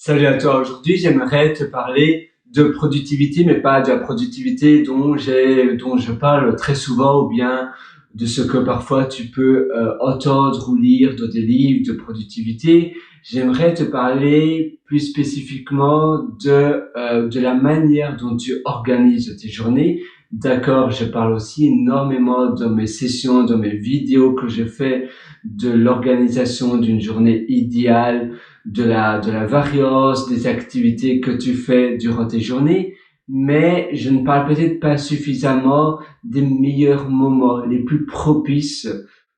Salut à toi. Aujourd'hui, j'aimerais te parler de productivité, mais pas de la productivité dont je parle très souvent, ou bien de ce que parfois tu peux entendre ou lire dans des livres de productivité. J'aimerais te parler plus spécifiquement de la manière dont tu organises tes journées. D'accord, je parle aussi énormément dans mes sessions, dans mes vidéos que je fais de l'organisation d'une journée idéale, de la variance des activités que tu fais durant tes journées, mais je ne parle peut-être pas suffisamment des meilleurs moments, les plus propices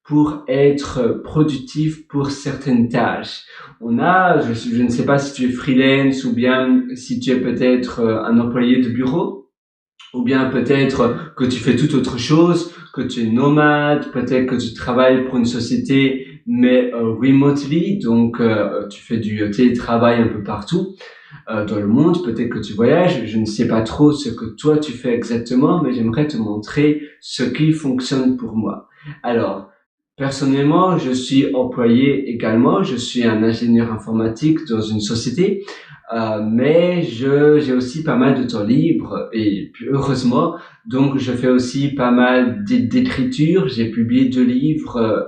pour être productif pour certaines tâches. Je ne sais pas si tu es freelance ou bien si tu es peut-être un employé de bureau, ou bien peut-être que tu fais toute autre chose, que tu es nomade, peut-être que tu travailles pour une société mais remotely, donc tu fais du télétravail un peu partout dans le monde, peut-être que tu voyages, je ne sais pas trop ce que toi tu fais exactement, mais j'aimerais te montrer ce qui fonctionne pour moi. Alors, personnellement, je suis employé également, je suis un ingénieur informatique dans une société, mais j'ai aussi pas mal de temps libre et puis heureusement, donc je fais aussi pas mal d'écriture. J'ai publié 2 livres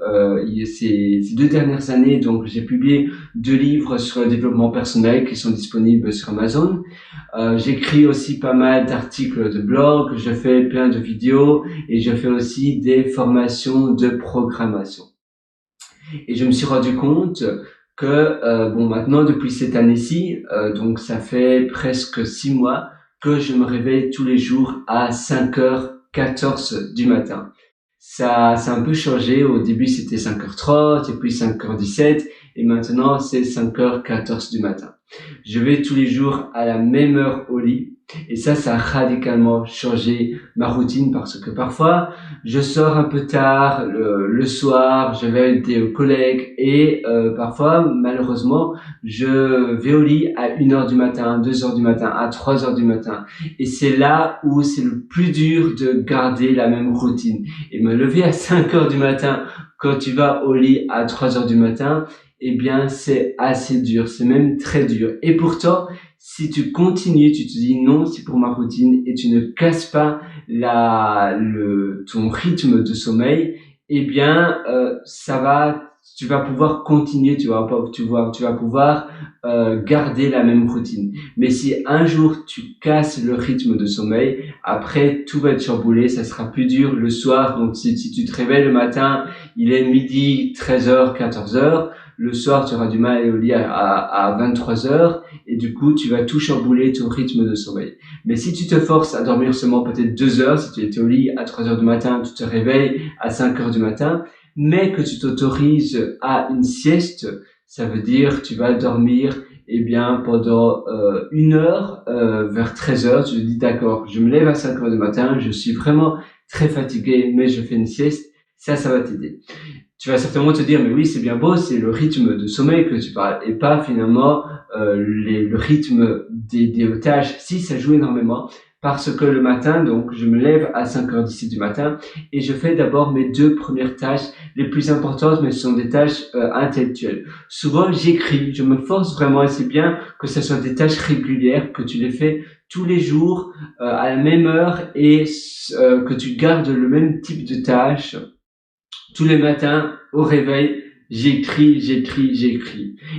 ces 2 dernières années, donc j'ai publié 2 livres sur le développement personnel qui sont disponibles sur Amazon. J'écris aussi pas mal d'articles de blog, je fais plein de vidéos et je fais aussi des formations de programmation. Et je me suis rendu compte que maintenant depuis cette année-ci, donc ça fait presque 6 mois que je me réveille tous les jours à 5h14 du matin. Ça a un peu changé. Au début c'était 5h30 et puis 5h17 et maintenant c'est 5h14 du matin. Je vais tous les jours à la même heure au lit. Et ça a radicalement changé ma routine parce que parfois, je sors un peu tard le soir, je vais avec des collègues et parfois, malheureusement, je vais au lit à 1h du matin, 2h du matin, à 3h du matin. Et c'est là où c'est le plus dur de garder la même routine. Et me lever à 5h du matin quand tu vas au lit à 3h du matin, eh bien, c'est assez dur, c'est même très dur. Et pourtant, si tu continues, tu te dis non, c'est pour ma routine et tu ne casses pas ton rythme de sommeil, eh bien, tu vas pouvoir continuer, tu vas pouvoir garder la même routine. Mais si un jour tu casses le rythme de sommeil, après tout va être chamboulé, ça sera plus dur le soir. Donc si tu te réveilles le matin, il est midi, 13h, 14h, le soir tu auras du mal à aller au lit à 23h et du coup tu vas tout chambouler ton rythme de sommeil. Mais si tu te forces à dormir seulement peut-être 2 heures, si tu étais au lit à 3h du matin, tu te réveilles à 5h du matin, mais que tu t'autorises à une sieste, ça veut dire tu vas dormir pendant 1 heure, vers 13h, tu te dis d'accord, je me lève à 5h du matin, je suis vraiment très fatigué, mais je fais une sieste, ça va t'aider. Tu vas certainement te dire, mais oui, c'est bien beau, c'est le rythme de sommeil que tu parles, et pas finalement le rythme des tâches. Si, ça joue énormément, parce que le matin, donc, je me lève à 5h17 du matin, et je fais d'abord mes 2 premières tâches les plus importantes, mais ce sont des tâches intellectuelles. Souvent, j'écris, je me force vraiment, et c'est bien que ce soit des tâches régulières, que tu les fais tous les jours, à la même heure, et que tu gardes le même type de tâches tous les matins, au réveil, j'écris.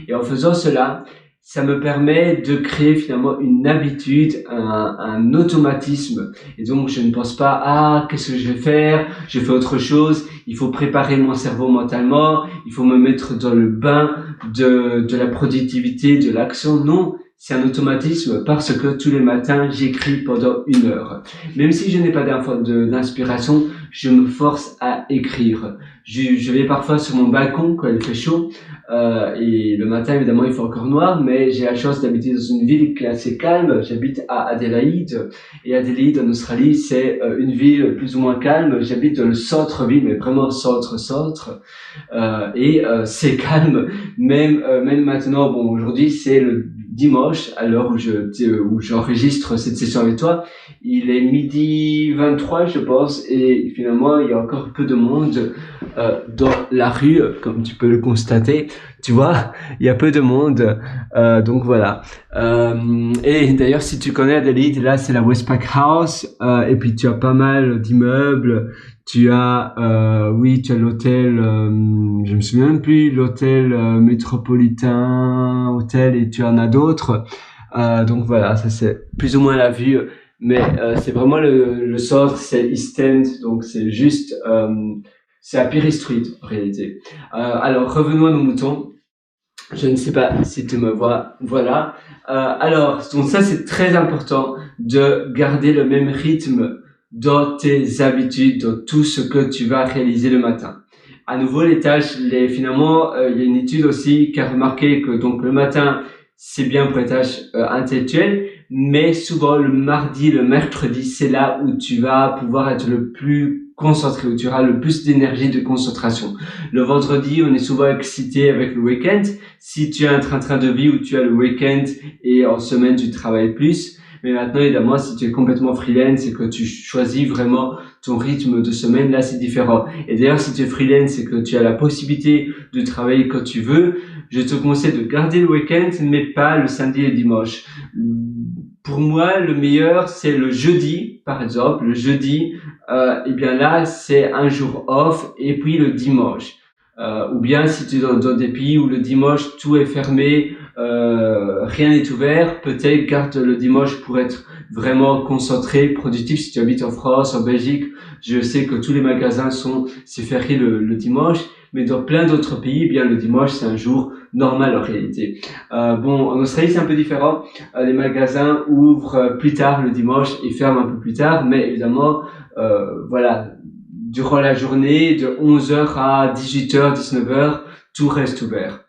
Et en faisant cela, ça me permet de créer finalement une habitude, un automatisme. Et donc, je ne pense pas, qu'est-ce que je vais faire? Je fais autre chose. Il faut préparer mon cerveau mentalement. Il faut me mettre dans le bain de la productivité, de l'action. Non. C'est un automatisme parce que tous les matins, j'écris pendant 1 heure. Même si je n'ai pas d'inspiration, je me force à écrire. Je vais parfois sur mon balcon quand il fait chaud et le matin évidemment il fait encore noir, mais j'ai la chance d'habiter dans une ville qui est assez calme. J'habite à Adélaïde et Adélaïde en Australie c'est une ville plus ou moins calme. J'habite dans le centre-ville, mais vraiment centre et c'est calme même maintenant. Bon, aujourd'hui c'est le dimanche, à l'heure où j'enregistre cette session avec toi. Il est 12h23, je pense, et finalement, il y a encore peu de monde dans la rue, comme tu peux le constater. Tu vois, il y a peu de monde, donc voilà. Et d'ailleurs, si tu connais Adelaide, là, c'est la Westpac House, et puis tu as pas mal d'immeubles. Tu as, oui, tu as l'hôtel, je me souviens même plus, l'hôtel métropolitain, hôtel, et tu en as d'autres. Donc voilà, ça c'est plus ou moins la vue, mais c'est vraiment le centre, c'est East End, donc c'est juste, c'est à Piri Street en réalité. Alors revenons à nos moutons. Je ne sais pas si tu me vois. Voilà. Alors, donc ça, c'est très important de garder le même rythme dans tes habitudes, dans tout ce que tu vas réaliser le matin. À nouveau, les tâches, finalement, il y a une étude aussi qui a remarqué que donc le matin, c'est bien pour les tâches intellectuelles, mais souvent le mardi, le mercredi, c'est là où tu vas pouvoir être le plus concentré, où tu auras le plus d'énergie de concentration. Le vendredi, on est souvent excité avec le week-end. Si tu as un train-train de vie où tu as le week-end et en semaine tu travailles plus, mais maintenant évidemment si tu es complètement freelance et que tu choisis vraiment ton rythme de semaine, là c'est différent. Et d'ailleurs si tu es freelance et que tu as la possibilité de travailler quand tu veux, je te conseille de garder le week-end mais pas le samedi et le dimanche. Pour moi, le meilleur, c'est le jeudi, par exemple. Le jeudi, eh bien là, c'est un jour off, et puis le dimanche. Ou bien si tu es dans des pays où le dimanche tout est fermé, rien n'est ouvert, peut-être garde le dimanche pour être vraiment concentré, productif. Si tu habites en France, en Belgique, je sais que tous les magasins c'est férié le dimanche, mais dans plein d'autres pays, eh bien le dimanche c'est un jour normal en réalité. Bon, en Australie c'est un peu différent. Les magasins ouvrent plus tard le dimanche et ferment un peu plus tard, mais évidemment, voilà, durant la journée, de 11h à 18h, 19h, tout reste ouvert.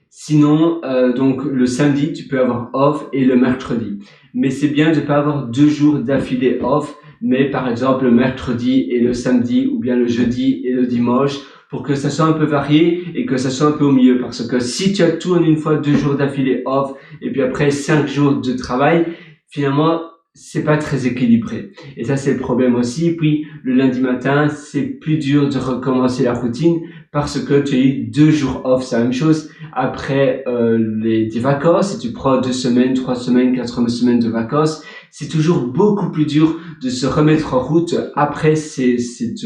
Sinon, donc le samedi, tu peux avoir off et le mercredi. Mais c'est bien de ne pas avoir 2 jours d'affilée off, mais par exemple le mercredi et le samedi, ou bien le jeudi et le dimanche, pour que ça soit un peu varié et que ça soit un peu au milieu. Parce que si tu as tout en une fois 2 jours d'affilée off, et puis après 5 jours de travail, finalement, c'est pas très équilibré. Et ça, c'est le problème aussi. Puis, le lundi matin, c'est plus dur de recommencer la routine parce que tu as eu 2 jours off. C'est la même chose après tes vacances. Si tu prends 2 semaines, 3 semaines, 4 semaines de vacances, c'est toujours beaucoup plus dur de se remettre en route après cette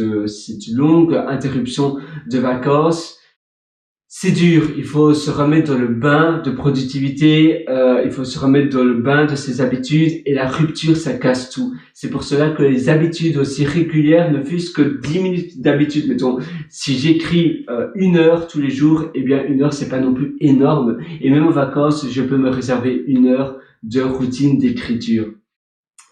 longue interruption de vacances. C'est dur, il faut se remettre dans le bain de productivité, il faut se remettre dans le bain de ses habitudes, et la rupture, ça casse tout. C'est pour cela que les habitudes aussi régulières, ne fût-ce que 10 minutes d'habitude, mettons, si j'écris 1 heure tous les jours, eh bien 1 heure, c'est pas non plus énorme. Et même en vacances, je peux me réserver 1 heure de routine d'écriture.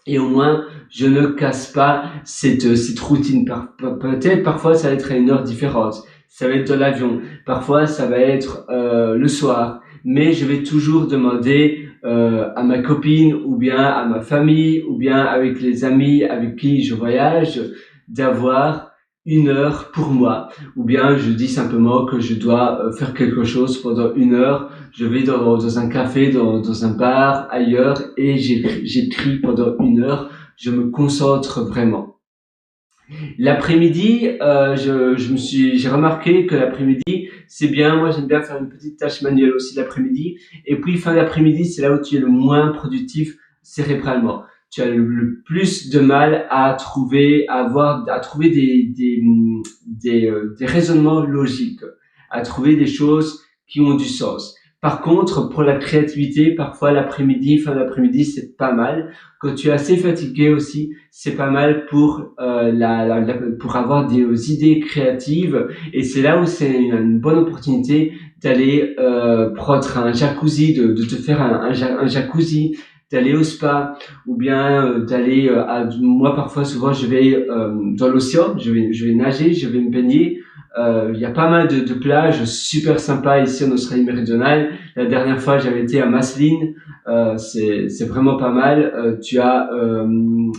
Et au moins, je ne casse pas cette routine. Peut-être parfois, ça va être à 1 heure différente. Ça va être dans l'avion. Parfois, ça va être le soir. Mais je vais toujours demander à ma copine ou bien à ma famille ou bien avec les amis avec qui je voyage d'avoir 1 heure pour moi. Ou bien je dis simplement que je dois faire quelque chose pendant 1 heure. Je vais dans un café, dans un bar, ailleurs, et j'écris pendant 1 heure. Je me concentre vraiment. L'après-midi, j'ai remarqué que l'après-midi, c'est bien. Moi, j'aime bien faire une petite tâche manuelle aussi l'après-midi. Et puis, fin d'après-midi, c'est là où tu es le moins productif cérébralement. Tu as le plus de mal à trouver des raisonnements logiques, à trouver des choses qui ont du sens. Par contre, pour la créativité, parfois l'après-midi, fin d'après-midi, c'est pas mal. Quand tu es assez fatigué aussi, c'est pas mal pour pour avoir des idées créatives. Et c'est là où c'est une bonne opportunité d'aller prendre un jacuzzi, de te faire un jacuzzi, d'aller au spa, ou bien d'aller moi parfois souvent je vais dans l'océan, je vais nager, je vais me baigner. Il y a pas mal de plages super sympas ici en Australie méridionale. La dernière fois j'avais été à Maslin, c'est vraiment pas mal. Tu as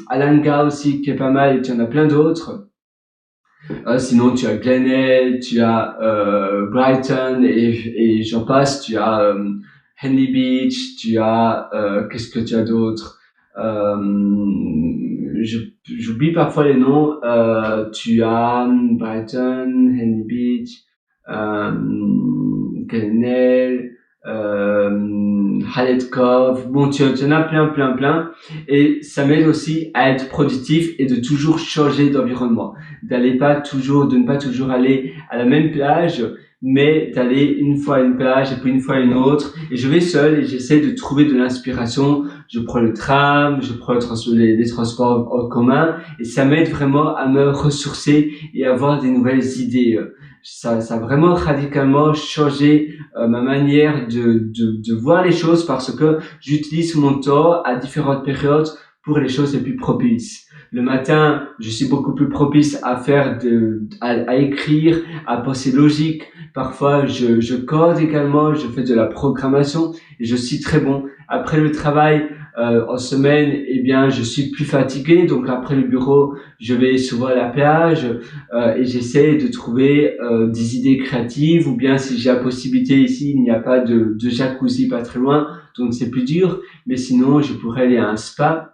Alanga aussi qui est pas mal, et tu en as plein d'autres. Sinon tu as Glenelg, tu as Brighton, et j'en passe. Tu as Henley Beach, tu as, qu'est-ce que tu as d'autre? Euh, J'oublie parfois les noms. Tu as Brighton, Henley Beach, euh, Glenelg, Hallett Cove. Bon, tu en as plein. Et ça m'aide aussi à être productif et de toujours changer d'environnement. De ne pas toujours aller à la même plage, mais d'aller une fois à une plage et puis une fois à une autre. Et je vais seul et j'essaie de trouver de l'inspiration. Je prends le tram, je prends les transports en commun et ça m'aide vraiment à me ressourcer et à avoir des nouvelles idées. Ça a vraiment radicalement changé ma manière de voir les choses parce que j'utilise mon temps à différentes périodes pour les choses les plus propices. Le matin, je suis beaucoup plus propice à à écrire, à penser logique. Parfois, je code également, je fais de la programmation et je suis très bon. Après le travail, en semaine, eh bien, je suis plus fatigué. Donc après le bureau, je vais souvent à la plage et j'essaie de trouver des idées créatives. Ou bien si j'ai la possibilité ici, il n'y a pas de jacuzzi pas très loin, donc c'est plus dur. Mais sinon, je pourrais aller à un spa.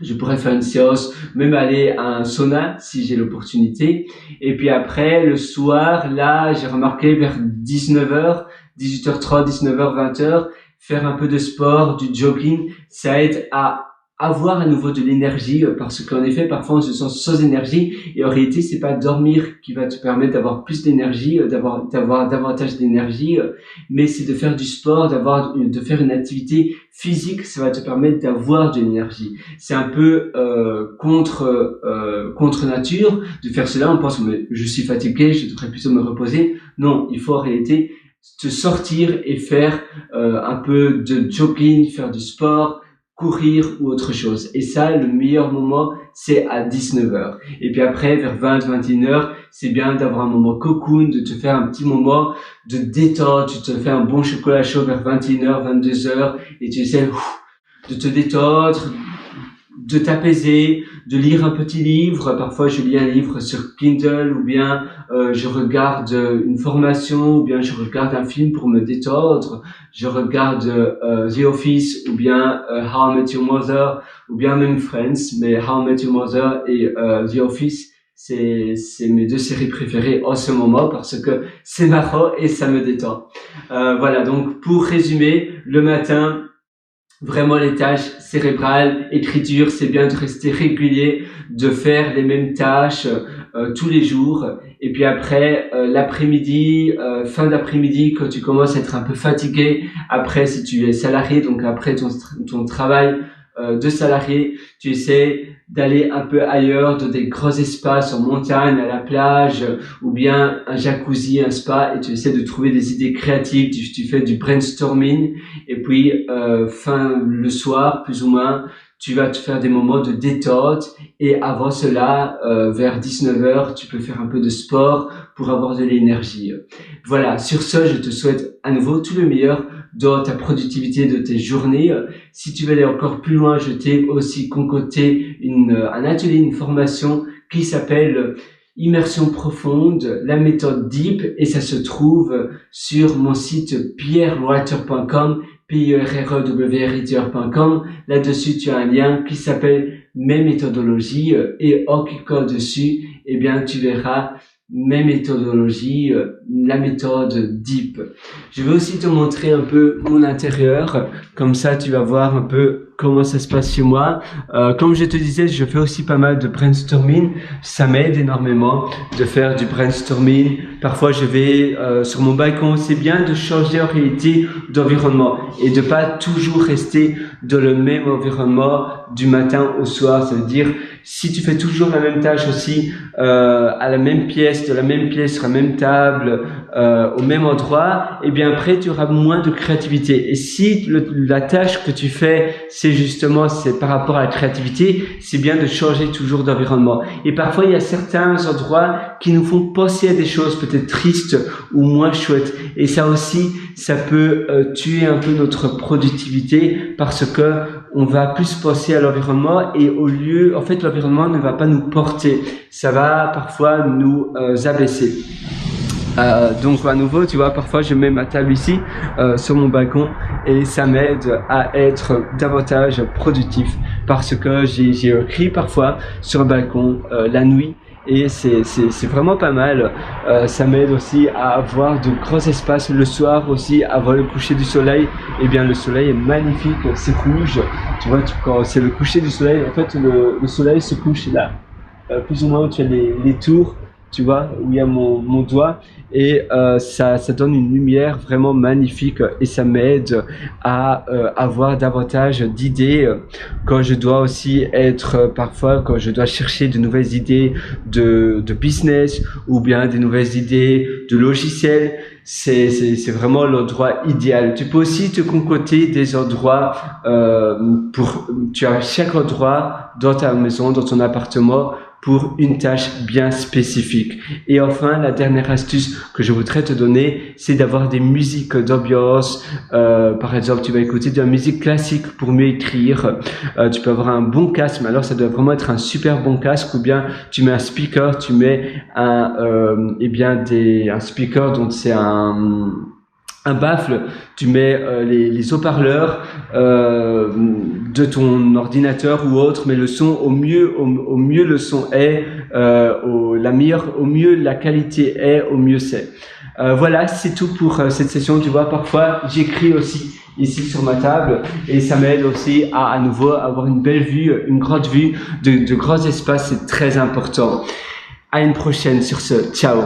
Je pourrais faire une séance, même aller à un sauna si j'ai l'opportunité. Et puis après, le soir, là, j'ai remarqué vers 19h, 18h30, 19h, 20h, faire un peu de sport, du jogging, ça aide à avoir à nouveau de l'énergie parce qu'en effet, parfois on se sent sans énergie et en réalité, c'est pas dormir qui va te permettre d'avoir plus d'énergie, d'avoir davantage d'énergie, mais c'est de faire du sport, de faire une activité physique, ça va te permettre d'avoir de l'énergie. C'est un peu contre nature de faire cela. On pense mais je suis fatigué, je devrais plutôt me reposer. Non, il faut en réalité te sortir et faire un peu de jogging, faire du sport, courir ou autre chose. Et ça, le meilleur moment, c'est à 19h. Et puis après, vers 20, 21h, c'est bien d'avoir un moment cocoon, de te faire un petit moment de détente. Tu te fais un bon chocolat chaud vers 21h, 22h et tu essaies de te détendre, de t'apaiser, de lire un petit livre. Parfois, je lis un livre sur Kindle ou bien je regarde une formation ou bien je regarde un film pour me détendre. Je regarde The Office ou bien How I Met Your Mother ou bien même Friends. Mais How I Met Your Mother et The Office, c'est mes deux séries préférées en ce moment parce que c'est marrant et ça me détend. Voilà, donc pour résumer, le matin, vraiment les tâches cérébrales, écriture, c'est bien de rester régulier, de faire les mêmes tâches tous les jours. Et puis après, l'après-midi, fin d'après-midi, quand tu commences à être un peu fatigué, après si tu es salarié, donc après ton travail de salarié, tu essaies d'aller un peu ailleurs, dans des grands espaces en montagne, à la plage, ou bien un jacuzzi, un spa, et tu essaies de trouver des idées créatives, tu fais du brainstorming, et puis le soir, plus ou moins, tu vas te faire des moments de détente, et avant cela, vers 19h, tu peux faire un peu de sport pour avoir de l'énergie. Voilà, sur ce, je te souhaite à nouveau tout le meilleur dans ta productivité de tes journées. Si tu veux aller encore plus loin, je t'ai aussi concocté un atelier, une formation qui s'appelle Immersion profonde, la méthode Deep, et ça se trouve sur mon site pierrewriter.com, pierrewriter.com. Là-dessus, tu as un lien qui s'appelle Mes méthodologies et en cliquant dessus, eh bien, tu verras mes méthodologies, la méthode Deep. Je vais aussi te montrer un peu mon intérieur, comme ça tu vas voir un peu comment ça se passe chez moi. Comme je te disais, je fais aussi pas mal de brainstorming. Ça m'aide énormément de faire du brainstorming. Parfois, je vais sur mon balcon. C'est bien de changer en réalité d'environnement et de pas toujours rester dans le même environnement du matin au soir. Ça veut dire, si tu fais toujours la même tâche aussi à la même pièce, de la même pièce, sur la même table, au même endroit, et bien après tu auras moins de créativité. Et si la tâche que tu fais, c'est par rapport à la créativité, c'est bien de changer toujours d'environnement. Et parfois il y a certains endroits qui nous font penser à des choses peut-être tristes ou moins chouettes. Et ça aussi, ça peut tuer un peu notre productivité parce que on va plus penser à l'environnement et en fait, l'environnement ne va pas nous porter. Ça va parfois nous abaisser. Donc à nouveau, tu vois, parfois je mets ma table ici sur mon balcon et ça m'aide à être davantage productif parce que j'ai écrit parfois sur le balcon la nuit et c'est vraiment pas mal. Ça m'aide aussi à avoir de grands espaces le soir aussi, avant le coucher du soleil. Eh bien le soleil est magnifique, c'est rouge. Tu vois, quand c'est le coucher du soleil, en fait le soleil se couche là, plus ou moins où tu as les tours, tu vois, où il y a mon doigt, et ça donne une lumière vraiment magnifique et ça m'aide à avoir davantage d'idées quand je dois aussi être, parfois, quand je dois chercher de nouvelles idées de business ou bien des nouvelles idées de logiciels. C'est vraiment l'endroit idéal. Tu peux aussi te concocter des endroits tu as chaque endroit dans ta maison, dans ton appartement pour une tâche bien spécifique. Et enfin, la dernière astuce que je voudrais te donner, c'est d'avoir des musiques d'ambiance. Par exemple, tu vas écouter de la musique classique pour mieux écrire. Tu peux avoir un bon casque, mais alors ça doit vraiment être un super bon casque, ou bien tu mets un speaker, tu mets un speaker, donc c'est un baffle, tu mets les haut-parleurs de ton ordinateur ou autre, mais le son au mieux le son est, au mieux la qualité est, au mieux c'est. Voilà, c'est tout pour cette session. Tu vois, parfois j'écris aussi ici sur ma table et ça m'aide aussi à nouveau avoir une belle vue, une grande vue de grands espaces. C'est très important. À une prochaine sur ce. Ciao.